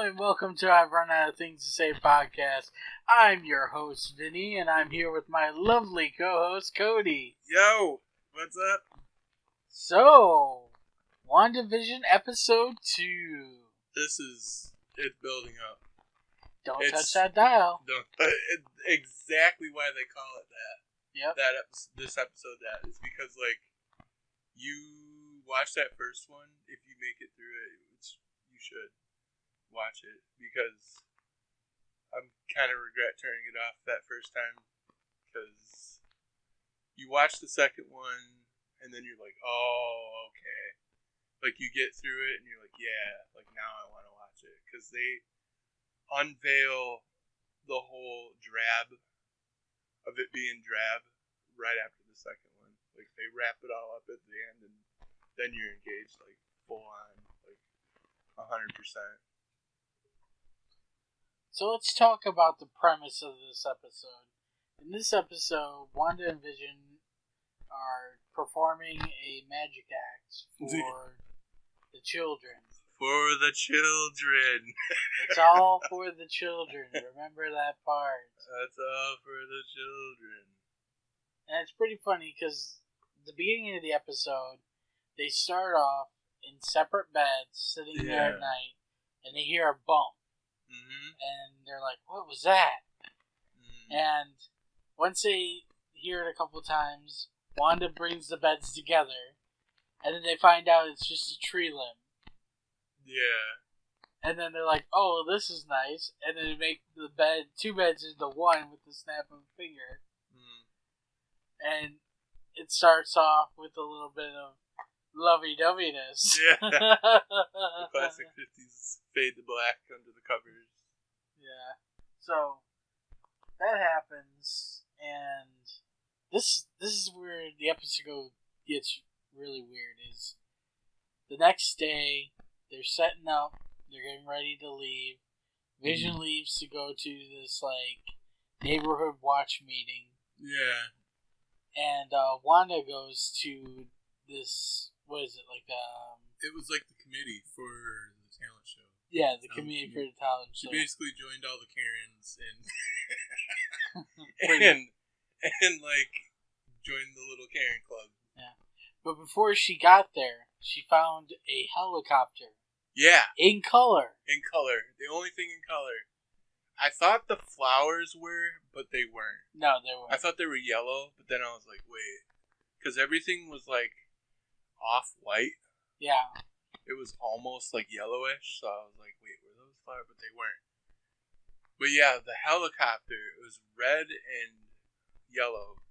and welcome to I've Run Out of Things to Say podcast. I'm your host, Vinny, and I'm here with my lovely co-host, Cody. Yo, what's up? So, WandaVision episode 2. It's building up. Don't touch that dial. Exactly why they call it that. Yep. This episode that is because, like, you watch that first one, if you make it through it, you should watch it, because I'm kind of regret turning it off that first time, because you watch the second one and then you're like, oh, okay, like you get through it and you're like, yeah, like now I want to watch it, because they unveil the whole drab of it being drab right after the second one. Like they wrap it all up at the end and then you're engaged like full on, like 100%. So let's talk about the premise of this episode. In this episode, Wanda and Vision are performing a magic act for the children. For the children. It's all for the children. Remember that part. That's all for the children. And it's pretty funny because the beginning of the episode, they start off in separate beds, sitting there at night, and they hear a bump. Mm-hmm. And they're like, what was that? Mm-hmm. And once they hear it a couple times, Wanda brings the beds together, and then they find out it's just a tree limb. Yeah. And then they're like, oh, this is nice. And then they make the two beds into one with the snap of a finger. Mm. And it starts off with a little bit of lovey-doveyness. Yeah. The classic 50s fade to black under the covers. Yeah. So, that happens, and this is where the episode gets really weird, is the next day, they're setting up, they're getting ready to leave. Vision leaves to go to this, like, neighborhood watch meeting. Yeah. And Wanda goes to this, what is it, like, it was like the committee for the talent show. Yeah, the committee for the talent show. She basically joined all the Karens and like joined the little Karen club. Yeah. But before she got there, she found a helicopter. Yeah. In color. In color. The only thing in color. I thought the flowers were, but they weren't. No, they weren't. I thought they were yellow, but then I was like, wait. Because everything was like off-white. Yeah. It was almost like yellowish, so I was like, wait, were those flowers? But they weren't. But yeah, the helicopter, it was red and yellow.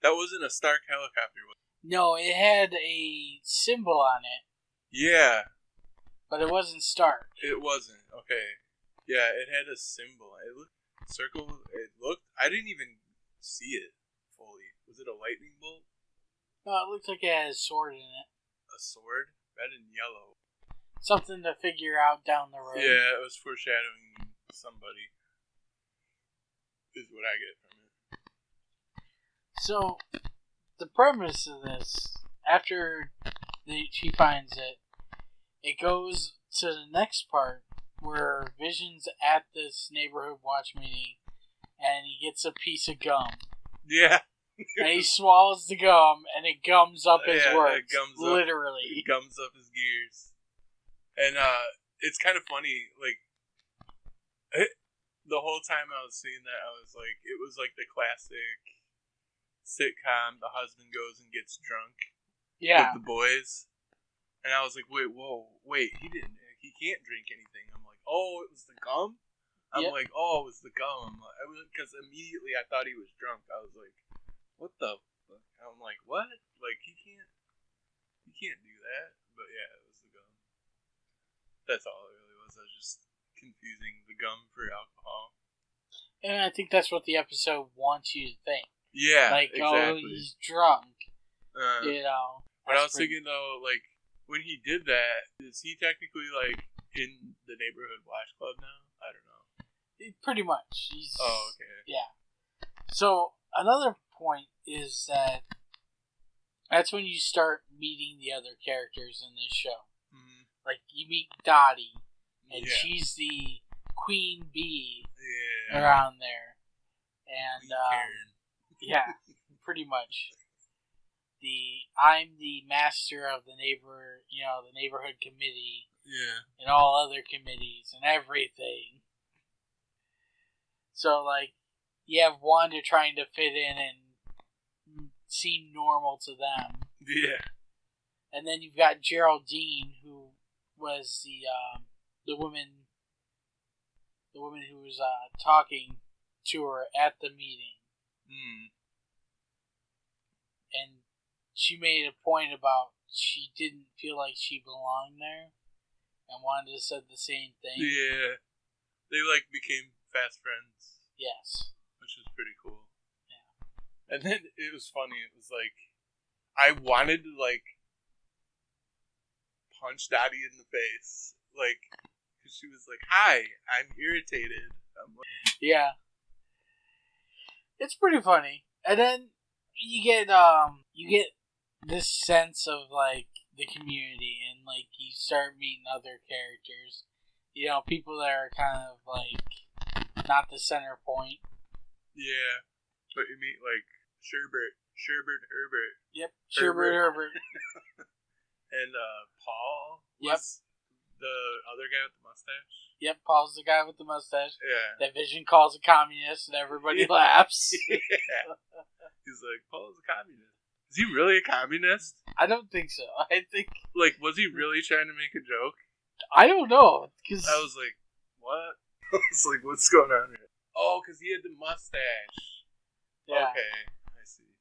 That wasn't a Stark helicopter, was it? No, it had a symbol on it. Yeah. But it wasn't Stark. It wasn't. Okay. Yeah, it had a symbol. It looked I didn't even see it fully. Was it a lightning bolt? No, it looked like it had a sword in it. A sword? Red and yellow. Something to figure out down the road. Yeah, it was foreshadowing somebody. Is what I get from it. So, the premise of this, after she finds it, it goes to the next part where Vision's at this neighborhood watch meeting and he gets a piece of gum. Yeah. And he swallows the gum and it gums up his words. Literally. It gums up his gears. And it's kind of funny, like, the whole time I was seeing that, I was like, it was like the classic sitcom, the husband goes and gets drunk with the boys. And I was like, wait, he can't drink anything. I'm like, oh, it was the gum? I'm like, oh, it was the gum. Because immediately I thought he was drunk. I was like, what the fuck? I'm like, what? Like, he can't do that. But yeah, it was the gum. That's all it really was. I was just confusing the gum for alcohol. And I think that's what the episode wants you to think. Yeah, like, exactly. Oh, he's drunk. You know. But I was thinking, though, like, when he did that, is he technically, like, in the neighborhood watch club now? I don't know. Pretty much. Oh, okay. Yeah. So, another point is that that's when you start meeting the other characters in this show. Mm-hmm. Like, you meet Dottie, and she's the queen bee Yeah. around there. And Karen. yeah, pretty much. I'm the master of the neighborhood committee. Yeah. And all other committees and everything. So, like, you have Wanda trying to fit in and seem normal to them. Yeah. And then you've got Geraldine, who was the woman who was talking to her at the meeting. And she made a point about she didn't feel like she belonged there. And Wanda said the same thing. Yeah. They, became fast friends. Yes. Which was pretty cool. Yeah. And then it was funny. It was I wanted to, punch Dottie in the face. Because she was like, "Hi, I'm irritated." I'm like, yeah. It's pretty funny. And then you get this sense of, the community, and, you start meeting other characters. People that are kind of, not the center point. Yeah. But you meet, Sherbert Herbert. Yep, Sherbert Herbert. And, Paul Yep. was the other guy with the mustache. Yep, Paul's the guy with the mustache. Yeah. That Vision calls a communist, and everybody laughs. Yeah. He's like, Paul's a communist. Is he really a communist? I don't think so. I think... was he really trying to make a joke? I don't know. Cause... I was like, what? I was like, what's going on here? Oh, because he had the mustache. Yeah. Okay, I see.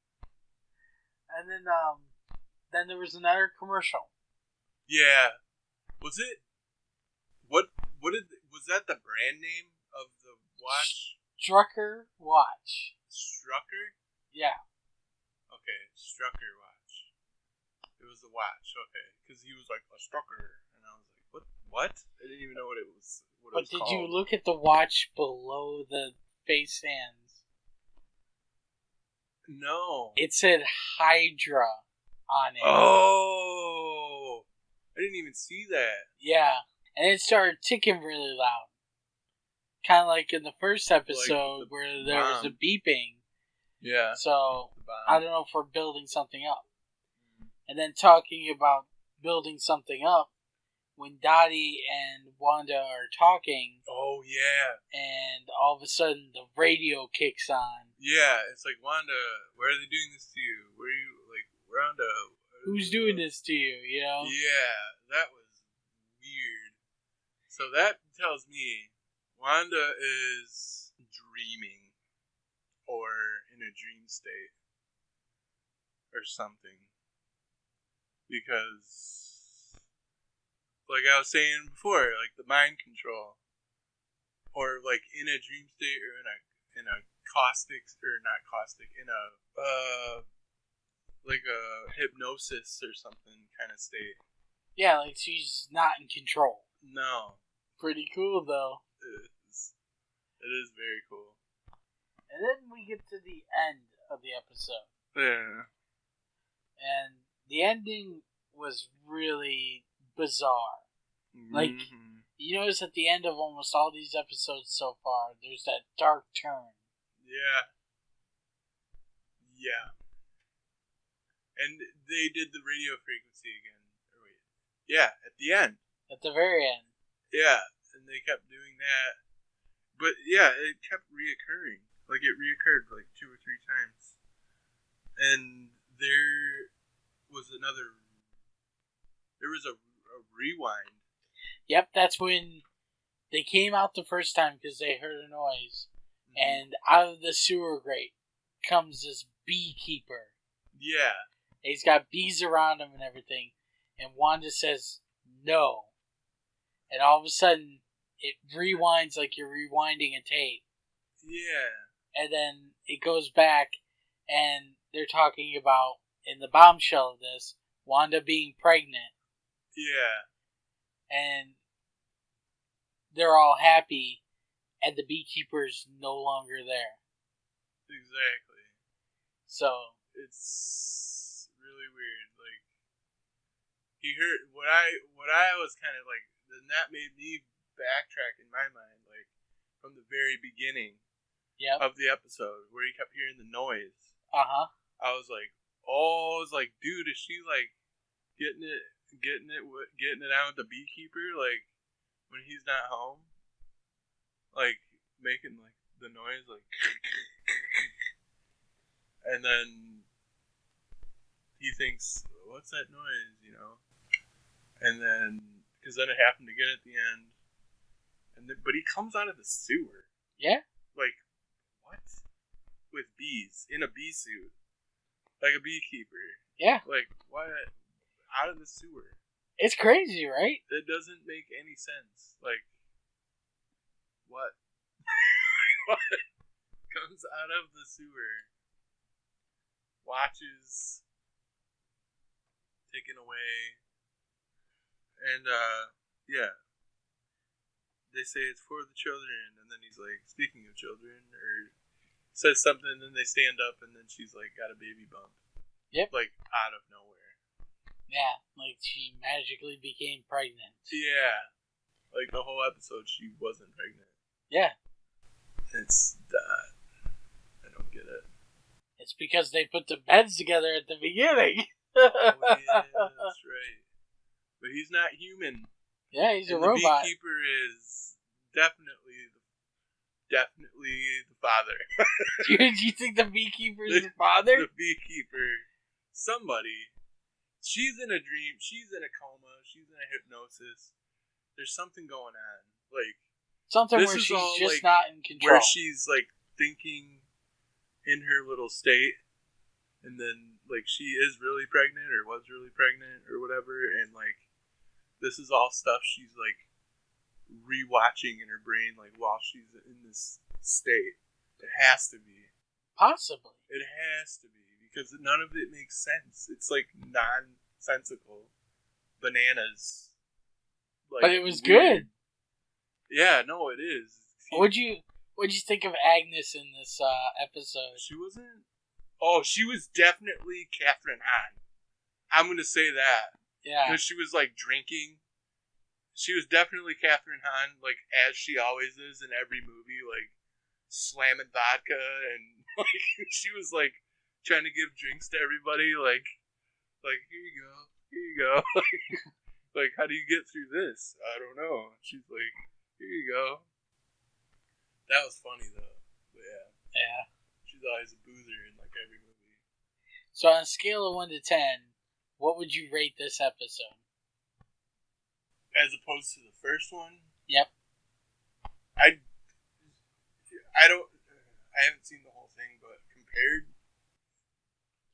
And then there was another commercial. Yeah. Was it... What was that the brand name of the watch? Strucker watch. Strucker? Yeah. Okay, Strucker watch. It was the watch, okay. Because he was like, a Strucker. And I was like, what? I didn't even know what it was But did called. you look at the watch below the face hands? No. It said Hydra on it. Oh! I didn't even see that. Yeah. And it started ticking really loud. Kind of like in the first episode where there was a beeping. Yeah. So, I don't know if we're building something up. And then talking about building something up, when Dottie and Wanda are talking. Oh, yeah. And all of a sudden the radio kicks on. Yeah, it's like, Wanda, why are they doing this to you? Where are you, Wanda? Who's doing this to you, Yeah, that was weird. So that tells me Wanda is dreaming. Or in a dream state. Or something. Because, like I was saying before, the mind control. Or, in a dream state or in a caustic, or not caustic, in a, a hypnosis or something kind of state. Yeah, she's not in control. No. Pretty cool, though. It is very cool. And then we get to the end of the episode. Yeah. And the ending was really bizarre. Mm-hmm. You notice at the end of almost all these episodes so far, there's that dark turn. Yeah. Yeah. And they did the radio frequency again. Yeah, at the end. At the very end. Yeah, and they kept doing that. But yeah, it kept reoccurring. It reoccurred 2 or 3 times. And there was a rewind. Yep, that's when they came out the first time because they heard a noise. Mm-hmm. And out of the sewer grate comes this beekeeper. Yeah. And he's got bees around him and everything. And Wanda says, no. And all of a sudden, it rewinds like you're rewinding a tape. Yeah. And then it goes back, and they're talking about, in the bombshell of this, Wanda being pregnant. Yeah. And they're all happy, and the beekeeper's no longer there. Exactly. So. It's really weird. He heard, what I was kind of then that made me backtrack in my mind, like from the very beginning Yep. of the episode where you kept hearing the noise. Uh-huh. I was like, dude, is she like getting it out with the beekeeper, like when he's not home, like making like the noise, like, and then he thinks, what's that noise, you know? And then, because then it happened again at the end, and then, but he comes out of the sewer. Yeah. Like, what? With bees in a bee suit, like a beekeeper. Yeah. Like, what? Out of the sewer. It's crazy, right? That doesn't make any sense. Like, what? What? Comes out of the sewer, watches taken away, and yeah, they say it's for the children, and then he's like, speaking of children, or says something, and then they stand up, and then she's like, got a baby bump. Yep. Like, out of nowhere. Yeah, like she magically became pregnant. Yeah. Like the whole episode, she wasn't pregnant. Yeah. It's that. I don't get it. It's because they put the beds together at the beginning. Oh, yeah, that's right. But he's not human. Yeah, he's a the robot. Beekeeper is definitely the father. Do you think the beekeeper is the father? The beekeeper, somebody. She's in a dream. She's in a coma. She's in a hypnosis. There's something going on. Like something this where is she's all, just like, not in control. where she's like thinking in her little state, and then like she is really pregnant or was really pregnant or whatever, and like this is all stuff she's like rewatching in her brain, like while she's in this state. It has to be. Possibly. It has to be, because none of it makes sense. It's like nonsensical bananas. Like, but it was weird. good. Yeah, no, it is. What'd you think of Agnes in this episode? She wasn't. Oh, she was definitely Catherine Hahn. I'm gonna say that. Yeah. Because she was like drinking. She was definitely Catherine Hahn, like as she always is in every movie, like slamming vodka, and like she was like trying to give drinks to everybody, like here you go. Like how do you get through this? I don't know. She's like, here you go. That was funny though. But yeah. Yeah. She's always a boozer in like every movie. So on a scale of 1 to 10, what would you rate this episode? As opposed to the first one? Yep. I haven't seen the whole thing, but compared,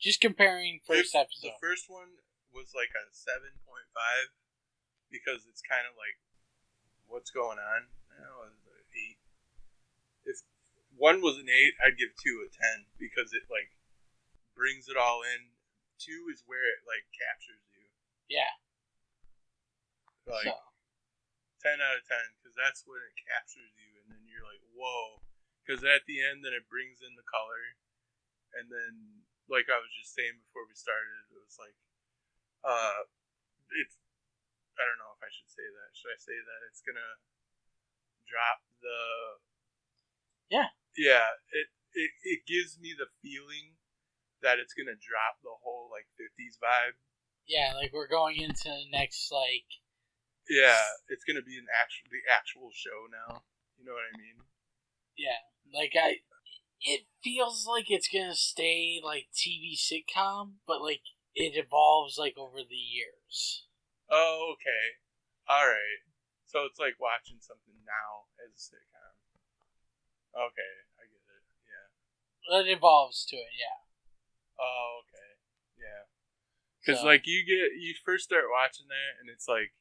just comparing first episode. The first one was like a 7.5 because it's kind of like what's going on. I don't know, it was an 8. If one was an 8, I'd give 2 a 10 because it like brings it all in. 2 is where it like captures you. Yeah. Like so. 10 out of 10 because that's when it captures you, and then you're like, whoa. Because at the end, then it brings in the color, and then like I was just saying before we started, it was like, it's. I don't know if I should say that. Should I say that it's gonna drop the? Yeah. Yeah. It gives me the feeling that it's gonna drop the whole like 50s vibe. Yeah, like we're going into the next like. Yeah, it's gonna be the actual show now. You know what I mean? Yeah, like it feels like it's gonna stay like TV sitcom, but like it evolves like over the years. Oh, okay, all right. So it's like watching something now as a sitcom. Okay, I get it. Yeah. It evolves to it, yeah. Oh, okay, yeah. Because So. like you first start watching that, and it's like.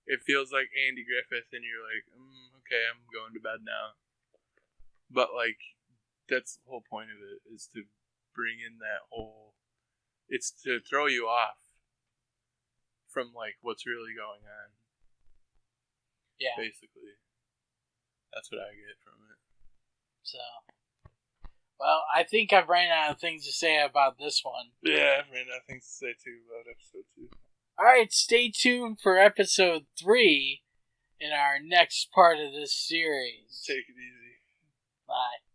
It feels like Andy Griffith, and you're like, okay, I'm going to bed now. But, like, that's the whole point of it, is to bring in that whole... It's to throw you off from, like, what's really going on. Yeah. Basically. That's what I get from it. So... Well, I think I've ran out of things to say about this one. Yeah, I've ran out of things to say, too, about episode 2. Alright, stay tuned for episode 3, in our next part of this series. Take it easy. Bye.